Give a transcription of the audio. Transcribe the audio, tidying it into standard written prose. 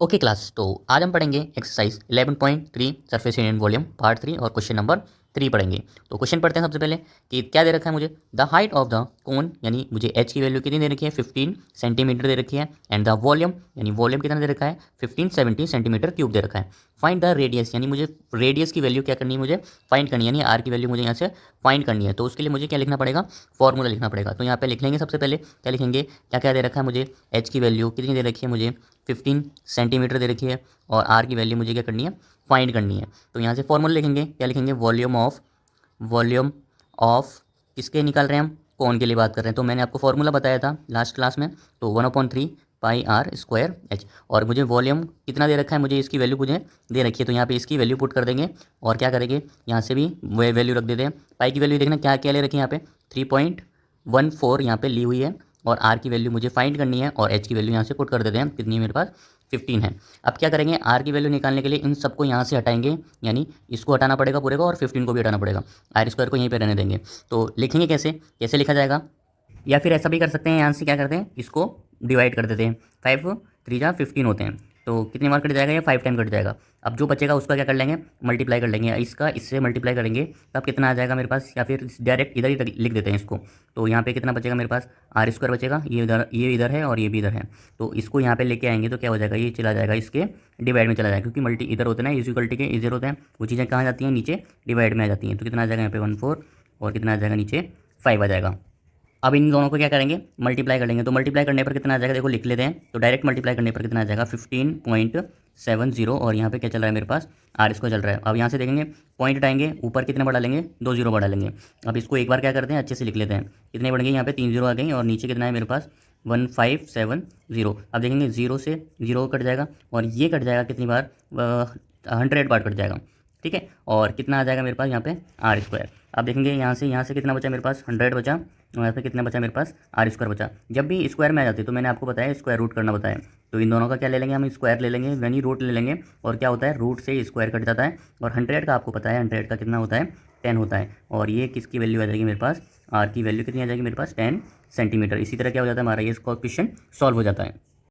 Okay class, तो आज हम पढ़ेंगे exercise 11.3 surface area and volume part 3 और क्वेश्चन नंबर 3 पढ़ेंगे। तो क्वेश्चन पढ़ते हैं सबसे पहले कि क्या दे रखा है मुझे। The height of the cone यानी मुझे एच की वैल्यू कितनी दे रखी है 15 सेंटीमीटर दे रखी है। एंड द वॉल्यूम यानी वॉल्यूम कितना दे रखा है 1570 सेंटीमीटर क्यूब दे रखा है। फाइंड द रेडियस यानी मुझे रेडियस की वैल्यू क्या करनी है, मुझे फाइंड करनी है, यानी आर की वैल्यू मुझे यहाँ से फाइंड करनी है। तो उसके लिए मुझे क्या लिखना पड़ेगा, फॉर्मूला लिखना पड़ेगा। तो यहाँ पे लिख लेंगे सबसे पहले, क्या लिखेंगे, क्या क्या दे रखा है मुझे, एच की वैल्यू कितनी दे रखी है मुझे 15 सेंटीमीटर दे रखी है और आर की वैल्यू मुझे क्या करनी है, फाइंड करनी है। तो यहाँ से फॉर्मूला लिखेंगे, क्या लिखेंगे, वॉल्यूम ऑफ किसके निकाल रहे हैं हम, कौन के लिए बात कर रहे हैं। तो मैंने आपको फॉर्मूला बताया था लास्ट क्लास में, तो 1/3 पाई आर स्क्वायर एच। और मुझे वॉल्यूम कितना दे रखा है, मुझे इसकी वैल्यू मुझे दे रखी है, तो यहाँ पे इसकी वैल्यू पुट कर देंगे और क्या करेंगे, यहाँ से भी वे वैल्यू रख देते हैं। पाई की वैल्यू देखना क्या क्या ले रखी है, यहाँ पे 3.14 यहाँ पे ली हुई है और आर की वैल्यू मुझे फाइंड करनी है और एच की वैल्यू यहाँ से पुट कर देते हैं, कितनी है मेरे पास 15 है। अब क्या करेंगे, आर की वैल्यू निकालने के लिए इन सबको यहाँ से हटाएंगे, यानी इसको हटाना पड़ेगा पूरे को और 15 को भी हटाना पड़ेगा, आर स्क्वायर को यहीं पे रहने देंगे। तो लिखेंगे कैसे, कैसे लिखा जाएगा, या फिर ऐसा भी कर सकते हैं, यहाँ से क्या करते हैं, इसको डिवाइड कर देते हैं। 5×3 = 15 होते हैं, तो कितनी बार कट जाएगा, ये 5 टाइम कट जाएगा। अब जो बचेगा उसका क्या कर लेंगे, मल्टीप्लाई कर लेंगे, इसका इससे मल्टीप्लाई करेंगे तब कितना आ जाएगा मेरे पास, या फिर डायरेक्ट इधर ही लिख देते हैं इसको। तो यहाँ पे कितना बचेगा मेरे पास, आर स्क्वायर बचेगा, ये इधर है और ये भी इधर है। तो इसको यहाँ पे लेके आएंगे तो क्या हो जाएगा, ये चला जाएगा इसके डिवाइड में चला जाएगा, क्योंकि मल्टी इधर होते हैं ना, इक्वलिटी के इधर होते हैं, वो चीज़ें कहाँ जाती हैं, नीचे डिवाइड में आ जाती हैं। तो कितना आ जाएगा यहाँ पे 1/4 और कितना आ जाएगा नीचे 5 आ जाएगा। अब इन दोनों को क्या करेंगे, मल्टीप्लाई कर लेंगे। तो मल्टीप्लाई करने पर कितना आ जाएगा, देखो लिख लेते हैं। तो डायरेक्ट मल्टीप्लाई करने पर कितना आ जाएगा 15.70 और यहाँ पे क्या चल रहा है मेरे पास, आर इसको चल रहा है। अब यहाँ से देखेंगे, पॉइंट हटाएंगे, ऊपर कितने बढ़ा लेंगे, 2 0 बढ़ा लेंगे। अब इसको एक बार क्या करते हैं, अच्छे से लिख लेते हैं, कितने बढ़ गए, यहाँ पे 3 0 आ गई और नीचे कितना है मेरे पास 1570। अब देखेंगे 0 से 0 कट जाएगा और ये कट जाएगा कितनी बार, 100 बार कट जाएगा, ठीक है। और कितना आ जाएगा मेरे पास यहाँ पे आर स्क्वायर। अब देखेंगे यहाँ से कितना बचा मेरे पास, 100 बचा और यहाँ पे कितना बचा मेरे पास आर स्क्वायर बचा। जब भी स्क्वायर में आ जाती है तो मैंने आपको बताया स्क्वायर रूट करना बताया, तो इन दोनों का क्या ले लेंगे, हम स्क्वायर ले लेंगे, यानी रूट ले लेंगे। और क्या होता है, रूट से स्क्वायर कट जाता है। और 100 का आपको पता है, 100 का कितना होता है 10 होता है। और ये किसकी वैल्यू आ जाएगी मेरे पास, आर की वैल्यू कितनी आ जाएगी मेरे पास 10 सेंटीमीटर। इसी तरह क्या हो जाता है हमारा, ये क्वेश्चन सॉल्व हो जाता है।